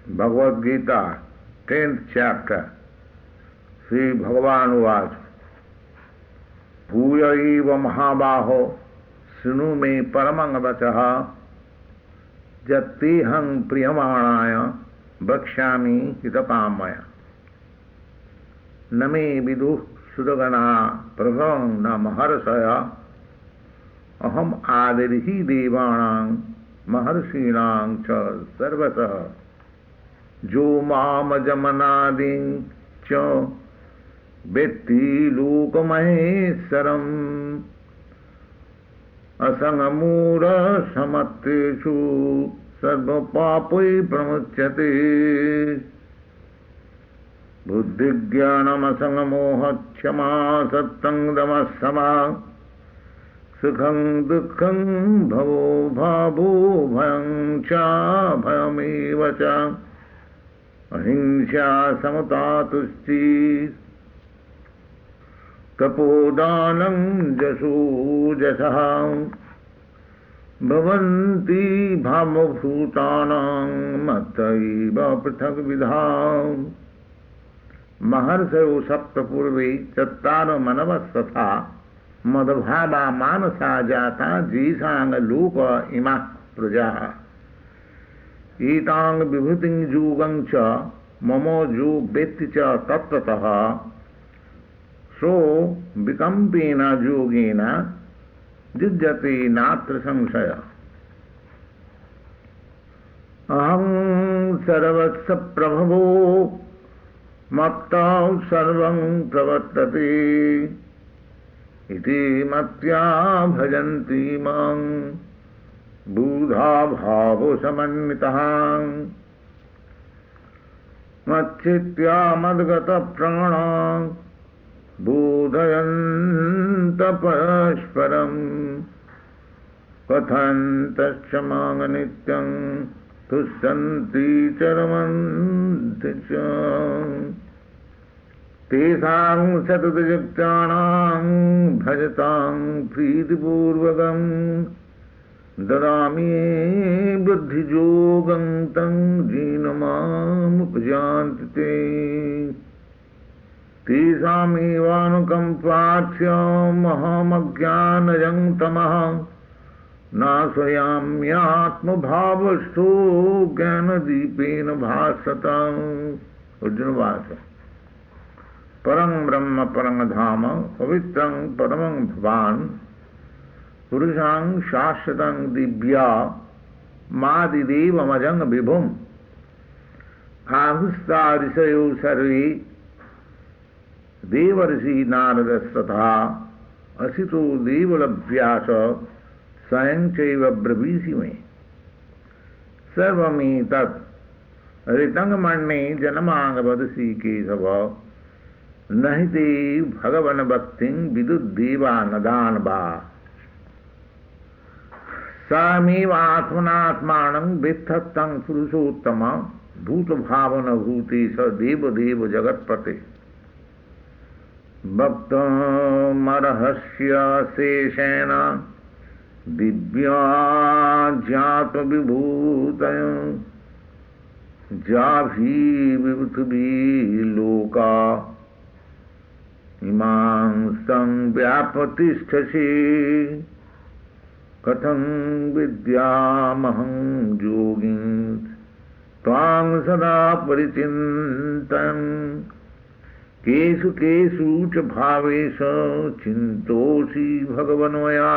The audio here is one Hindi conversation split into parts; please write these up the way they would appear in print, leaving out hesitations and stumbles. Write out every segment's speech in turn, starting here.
Bhagavad Gita, 10th chapter, Sri Bhagavan was Bhuya eva mahabaho sunu me paramang vachaha jattihang priyamanaya bhakshami hitapamaya name viduh sudagana prabhavam namaharsaya aham adirhi devanang maharsinang cha sarvata jo mam jamanadin cha vetti lokamaheswaram asangamura samateshu sarva papai pramuchyate buddhi jnanam asangamoha kshama sattang damasama sukham dukkham bhavo bhavo bhayam cha bhayameva cha ahimsa samata tusti तपोदानं जसो जसः भवन्ति भावभूतानां मत्तैव पृथग्विधाः महर्षयो सप्तपूर्वे चत्वारो मनवस्तथा मदभावा मानसा जाता जीसांग लोक इमाः प्रजाः एतां विभूतिं योगं च ममो जो वेत्ति च तत्त्वतः सो विकम्पेन योगेन युज्यते नात्र संशय अहं सर्वस्य प्रभवो मत्ता सर्वं प्रवर्तते इति मत्या भजन्ति मां बुधा भावो समन्वितः मच्चित्या मद्गत प्राणा बोधयन्त परस्परं कथन्तश्च मां नित्यं तुष्यन्ति च रमन्ति च तेषां सततयुक्तानां भजतां प्रीतिपूर्वकं ददामि बुद्धियोगं तं येन मामुपयान्ति ते तेषामेवानुकम्पार्थ्य महामज्ञानजं तमः नाशयाम्यात्मभावस्थो ज्ञानदीपेन भासताम्। अर्जुनवाच परं ब्रह्म परं धाम पवित्रं परमं भवान् पुरुषं शाश्वतं दिव्या मादिदेवमजं विभुम् आहुस्ता ऋषयो सर्वे देवर्षि नारदस्तथा असितो देवलभ्यास स्वयं चैव ब्रवीषि मे सर्वमेतत् ऋतङ्गमण्ये जन्माङ्ग वदसि केशव न हि ते भगवन् भक्तिं विदुद्देवा न दानवा समेवात्मनात्मानं विद्धत्तं पुरुषोत्तम भूतभावन भूतेश देवदेव जगत्पते भक्तमर्हस्य शेषेण दिव्या ज्ञातविभूतयः जाभिर्विभूतिभिः लोका इमां संव्याप्तिष्ठसि कथं विद्यामहं योगिन् त्वां सदा परिचिन्तयन् केषु केषु च भावेषु चिन्तोषि भगवन्मया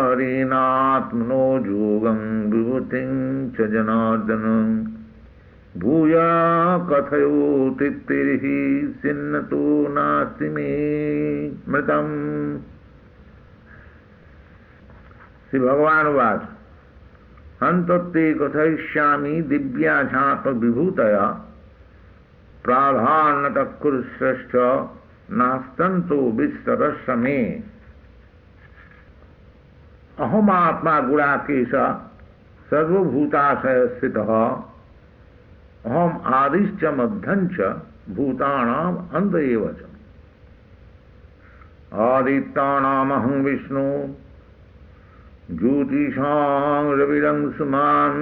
विस्तारेणात्मनो योगं विभूतिं च जनार्दन भूया कथयो तिप्तिर्हि सिन्नतो नास्ति मे मृतम्। श्री भगवान वाच हन्तते कथयिष्यामि दिव्याध्यात्म विभूतया प्राधान्यतः कुरु श्रेष्ठ नास्तन्तो विस्तरस्य मे अहमात्मा गुणाकेश सर्वभूताशय स्थितः अहम आदिश्च मध्यञ्च भूतानाम् अन्त एव च आदित्यानामहं विष्णु ज्योतिषां रविरंसुमान्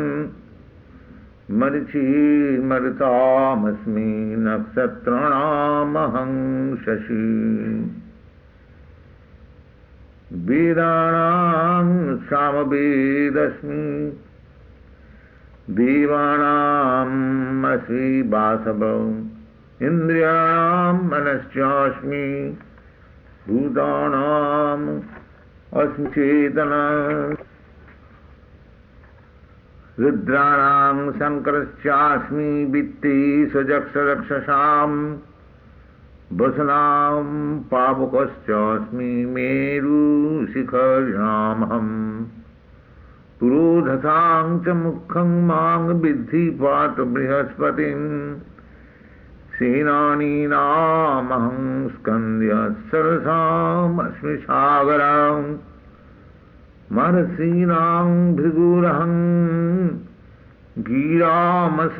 मरीचिर्मरुतामस्मि नक्षत्राणामहं शशि वेदानां सामवेदस्मि देवानाम् अस्मि वासवम् इन्द्रियाणां मनश्चास्मि भूतानाम् अस्मि चेतना रुद्राणां शङ्करश्चास्मि वित्ति स्वजक्षरक्षसाम् वसनां पावकश्चास्मि मेरुशिखरामहम् पुरोधसां च मुखं मां विद्धि पात बृहस्पतिं सेनानीनामहं स्कन्द्य सरसामस्मि सागरं महर्षीणां भृगुरहं गिरामस्मेकमक्षरं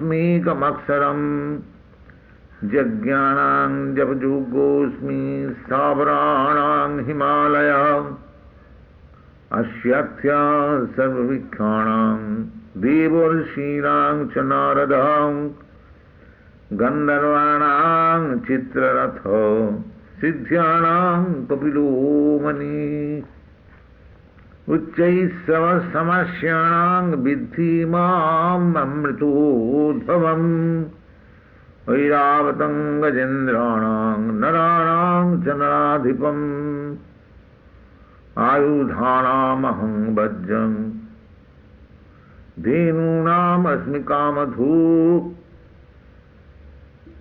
यज्ञानां जपयोगोऽस्मि स्थावराणां हिमालयम् अस्याख्या सर्वविख्याणां देवर्षीणां च नारदां गन्धर्वाणां चित्ररथ सिद्ध्याणां कपिलो मणि उच्चैः समस्याणां विद्धि माम् अमृतोद्भवम् ऐरावतं गजेन्द्राणां नराणां च नराधिपम् आयुधानामहं वज्रं धेनूनामस्मि कामधूक्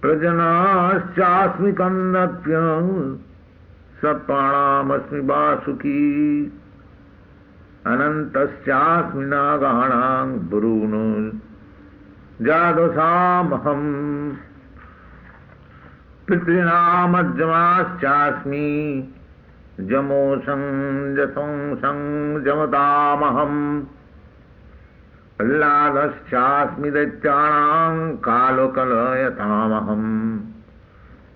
प्रजनाश्चास्मि कन्दर्प्यं सर्पाणामस्मि वासुकी अनन्तश्चास्मि नागाणां जादसामहं पितॄणामज्जमाश्चास्मि जमोऽसं जतंसं जमतामहम् प्रह्लादश्चास्मि दैत्यानां कालकलयतामहम्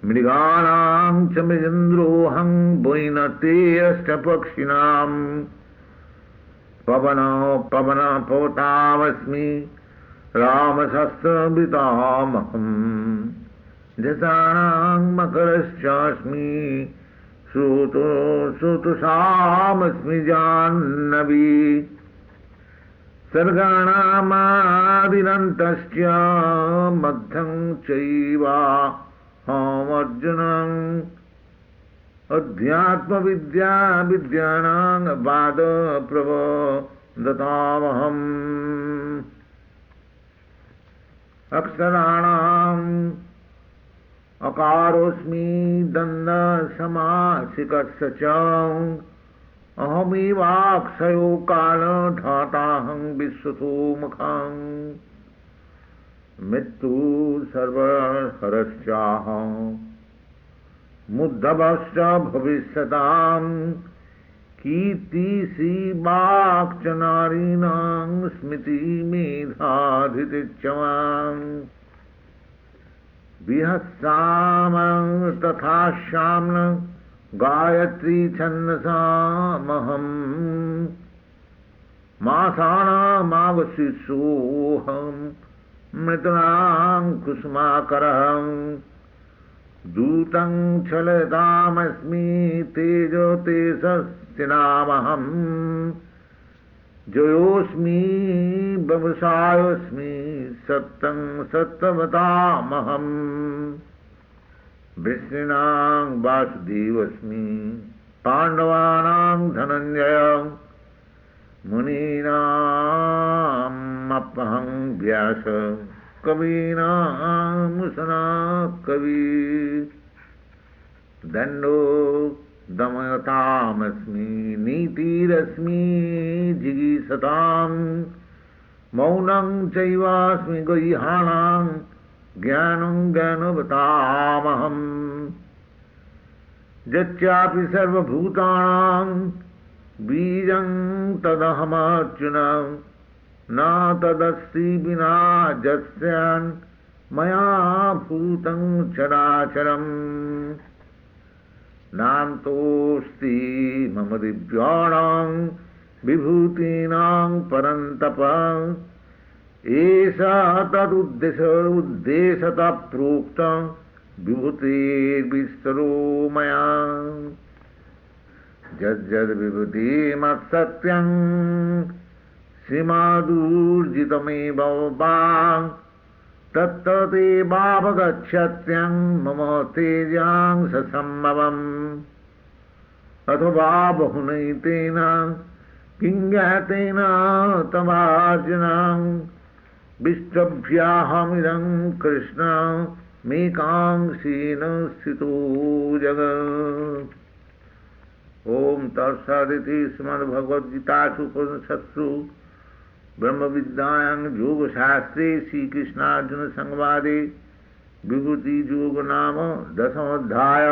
मृगाणां च मृगेन्द्रोऽहं वैनतेयश्च पक्षिणां पवतामस्मि रामशस्त्रभृतामहम् जसानां मकरश्चास्मि श्रोतुषामस्मि जाह्नवी सर्गाणामादिरन्तश्च मध्यं चैवाहमर्जुनम् अध्यात्मविद्या विद्यानां वादप्रवदतामहम् अक्षराणाम् अकारोऽस्मि दन्दसमासिकस्य च अहमेवाक्षयो कालधाताहं विश्वतो मुखं मृत्यु सर्वहरश्चाहं मुद्धवश्च भविष्यताम् कीर्तिश्रीवाक् च नारीणां स्मृति मेधाधृतिश्चवान् विहस्सामं तथा श्याम्न गायत्री छन्दसामहम् मासानामावशिष्योऽहं मृतनां कुसुमाकरं दूतं छलतामस्मि तेजोतेजस्विनामहम् जयोऽस्मि ववसायोऽस्मि सत्यं सत्यवतामहम् वृष्णीनां वासुदेवस्मि पाण्डवानां धनञ्जय मुनीनामहं व्यास कवीनामुसना कवि दण्डो दमयतामस्मि नीतिरस्मि जिगीषतां मौनं चैवास्मि गह्याणां ज्ञानं ज्ञानवतामहम् यच्चापि सर्वभूतानां बीजं तदहमर्जुन न तदस्ति विना यस्यान् मया भूतं चराचरम् नान्तोऽस्ति मम दिव्याणां विभूतीनां परन्तप एषा तदुद्देशतः प्रोक्तं विभूतिर्विस्तरो मया यद्यद्विभूतिमत्सत्यं श्रीमदूर्जितमेव वा तत्तदेवावगच्छत्यं मम तेजांशसम्भवम् अथवा बहुनैतेन किञ्ज्ञातेन तवार्जुन विष्टभ्याहमिदं कृष्ण मेकांक्षेन स्थितो जगत्। ओम तत्सदिति श्रीमद्भगवद्गीतासु उपनिषत्सु ब्रह्मविद्यायां योगशास्त्रे श्रीकृष्णार्जुन संवादे विभूति योग नाम 10वां अध्याय।